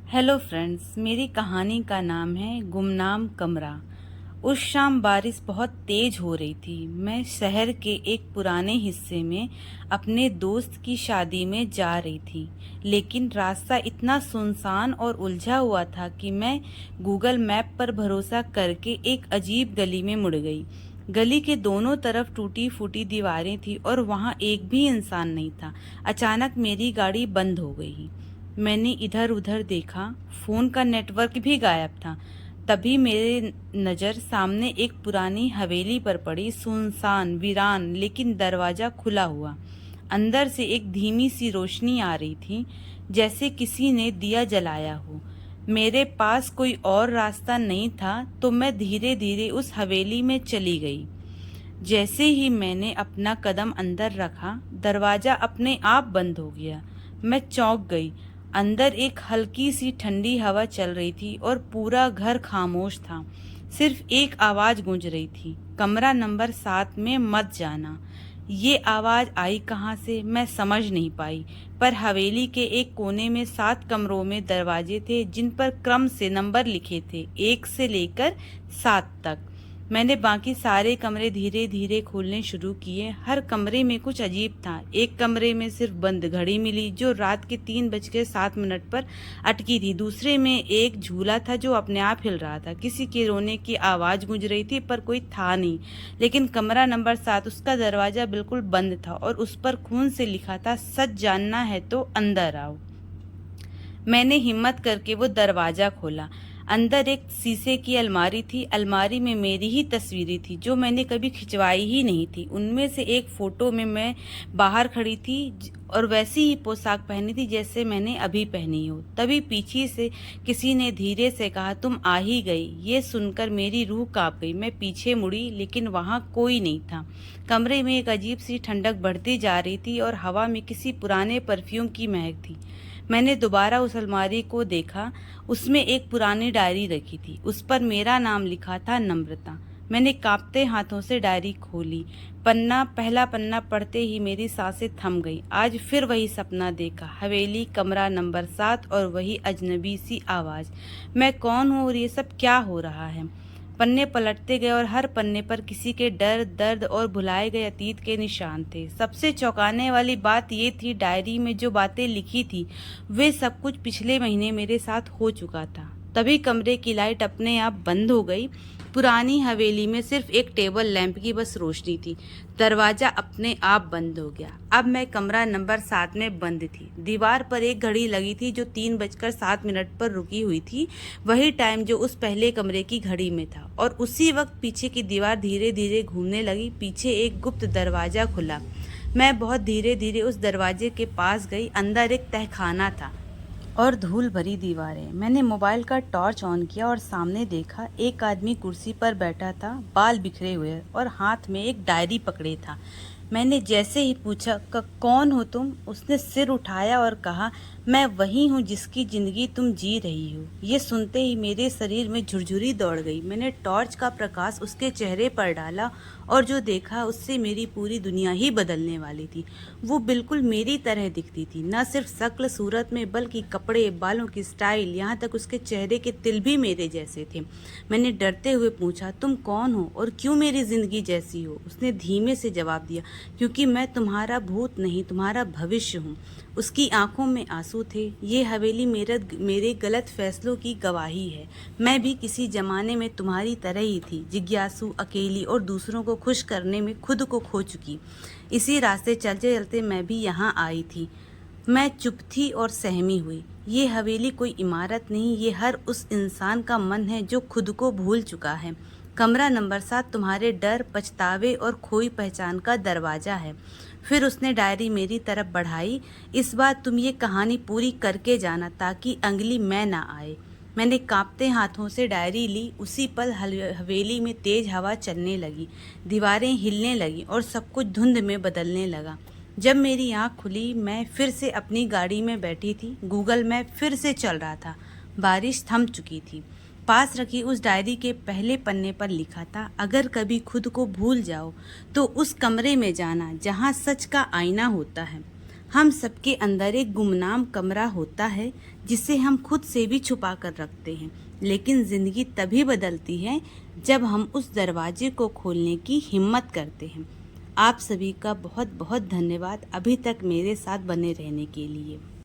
Hello friends, मेरी कहानी का नाम है गुमनाम कमरा। उस शाम बारिश बहुत तेज हो रही थी। मैं शहर के एक पुराने हिस्से में अपने दोस्त की शादी में जा रही थी, लेकिन रास्ता इतना सुनसान और उलझा हुआ था कि मैं गूगल मैप पर भरोसा करके एक अजीब गली में मुड़ गई। गली के दोनों तरफ टूटी फूटी दीवारें थी और वहां एक भी इंसान नहीं था। अचानक मेरी गाड़ी बंद हो गई। मैंने इधर उधर देखा, फोन का नेटवर्क भी गायब था। तभी मेरे नज़र सामने एक पुरानी हवेली पर पड़ी, सुनसान वीरान, लेकिन दरवाजा खुला हुआ। अंदर से एक धीमी सी रोशनी आ रही थी, जैसे किसी ने दिया जलाया हो। मेरे पास कोई और रास्ता नहीं था, तो मैं धीरे धीरे उस हवेली में चली गई। जैसे ही मैंने अपना कदम अंदर रखा, दरवाजा अपने आप बंद हो गया। मैं चौंक गई। अंदर एक हल्की सी ठंडी हवा चल रही थी और पूरा घर खामोश था। सिर्फ एक आवाज गूंज रही थी, कमरा नंबर 7 में मत जाना। ये आवाज आई कहाँ से मैं समझ नहीं पाई, पर हवेली के एक कोने में 7 कमरों में दरवाजे थे जिन पर क्रम से नंबर लिखे थे, 1 से लेकर 7 तक। मैंने बाकी सारे कमरे धीरे धीरे खोलने शुरू किए। हर कमरे में कुछ अजीब था। एक कमरे में सिर्फ बंद घड़ी मिली जो रात के 3:07 पर अटकी थी। दूसरे में एक झूला था जो अपने आप हिल रहा था। किसी के रोने की आवाज गूंज रही थी, पर कोई था नहीं। लेकिन कमरा नंबर 7, उसका दरवाजा बिल्कुल बंद था और उस पर खून से लिखा था, सच जानना है तो अंदर आओ। मैंने हिम्मत करके वो दरवाजा खोला। अंदर एक शीशे की अलमारी थी। अलमारी में मेरी ही तस्वीरें थी जो मैंने कभी खिंचवाई ही नहीं थी। उनमें से एक फोटो में मैं बाहर खड़ी थी और वैसी ही पोशाक पहनी थी जैसे मैंने अभी पहनी हो। तभी पीछे से किसी ने धीरे से कहा, तुम आ ही गई। ये सुनकर मेरी रूह कांप गई। मैं पीछे मुड़ी, लेकिन वहां कोई नहीं था। कमरे में एक अजीब सी ठंडक बढ़ती जा रही थी और हवा में किसी पुराने परफ्यूम की महक थी। मैंने दोबारा उस अलमारी को देखा। उसमें एक पुरानी डायरी रखी थी। उस पर मेरा नाम लिखा था, नम्रता। मैंने कांपते हाथों से डायरी खोली। पहला पन्ना पढ़ते ही मेरी सांसें थम गई। आज फिर वही सपना देखा, हवेली, कमरा नंबर 7 और वही अजनबी सी आवाज। मैं कौन हूँ और ये सब क्या हो रहा है? पन्ने पलटते गए और हर पन्ने पर किसी के डर, दर्द और भुलाए गए अतीत के निशान थे। सबसे चौंकाने वाली बात ये थी, डायरी में जो बातें लिखी थी वे सब कुछ पिछले महीने मेरे साथ हो चुका था। तभी कमरे की लाइट अपने आप बंद हो गई। पुरानी हवेली में सिर्फ एक टेबल लैंप की बस रोशनी थी। दरवाजा अपने आप बंद हो गया। अब मैं कमरा नंबर 7 में बंद थी। दीवार पर एक घड़ी लगी थी जो 3:07 पर रुकी हुई थी। वही टाइम जो उस पहले कमरे की घड़ी में था। और उसी वक्त पीछे की दीवार धीरे धीरे घूमने लगी। पीछे एक गुप्त दरवाजा खुला। मैं बहुत धीरे धीरे उस दरवाजे के पास गई। अंदर एक तहखाना था और धूल भरी दीवारें। मैंने मोबाइल का टॉर्च ऑन किया और सामने देखा, एक आदमी कुर्सी पर बैठा था, बाल बिखरे हुए और हाथ में एक डायरी पकड़े था। मैंने जैसे ही पूछा, कौन हो तुम?" उसने सिर उठाया और कहा, मैं वही हूँ जिसकी जिंदगी तुम जी रही हो। ये सुनते ही मेरे शरीर में झुरझुरी दौड़ गई। मैंने टॉर्च का प्रकाश उसके चेहरे पर डाला और जो देखा उससे मेरी पूरी दुनिया ही बदलने वाली थी। वो बिल्कुल मेरी तरह दिखती थी, न सिर्फ शक्ल सूरत में बल्कि कपड़े, बालों की स्टाइल, यहाँ तक उसके चेहरे के तिल भी मेरे जैसे थे। मैंने डरते हुए पूछा, तुम कौन हो और क्यों मेरी जिंदगी जैसी हो? उसने धीमे से जवाब दिया, क्योंकि मैं तुम्हारा भूत नहीं, तुम्हारा भविष्य हूँ। उसकी आंखों में आंसू थे। ये हवेली मेरे गलत फैसलों की गवाही है। मैं भी किसी जमाने में तुम्हारी तरह ही थी, जिज्ञासु, अकेली और दूसरों को खुश करने में खुद को खो चुकी। इसी रास्ते चलते चलते मैं भी यहाँ आई थी। मैं चुप थी और सहमी हुई। ये हवेली कोई इमारत नहीं, ये हर उस इंसान का मन है जो खुद को भूल चुका है। कमरा नंबर 7 तुम्हारे डर, पछतावे और खोई पहचान का दरवाजा है। फिर उसने डायरी मेरी तरफ बढ़ाई। इस बार तुम ये कहानी पूरी करके जाना ताकि अगली मैं ना आए। मैंने कांपते हाथों से डायरी ली। उसी पल हवेली में तेज हवा चलने लगी, दीवारें हिलने लगी और सब कुछ धुंध में बदलने लगा। जब मेरी आँख खुली, मैं फिर से अपनी गाड़ी में बैठी थी। गूगल मैप फिर से चल रहा था। बारिश थम चुकी थी। पास रखी उस डायरी के पहले पन्ने पर लिखा था, अगर कभी खुद को भूल जाओ तो उस कमरे में जाना जहाँ सच का आईना होता है। हम सबके अंदर एक गुमनाम कमरा होता है जिसे हम खुद से भी छुपा कर रखते हैं, लेकिन ज़िंदगी तभी बदलती है जब हम उस दरवाजे को खोलने की हिम्मत करते हैं। आप सभी का बहुत बहुत धन्यवाद अभी तक मेरे साथ बने रहने के लिए।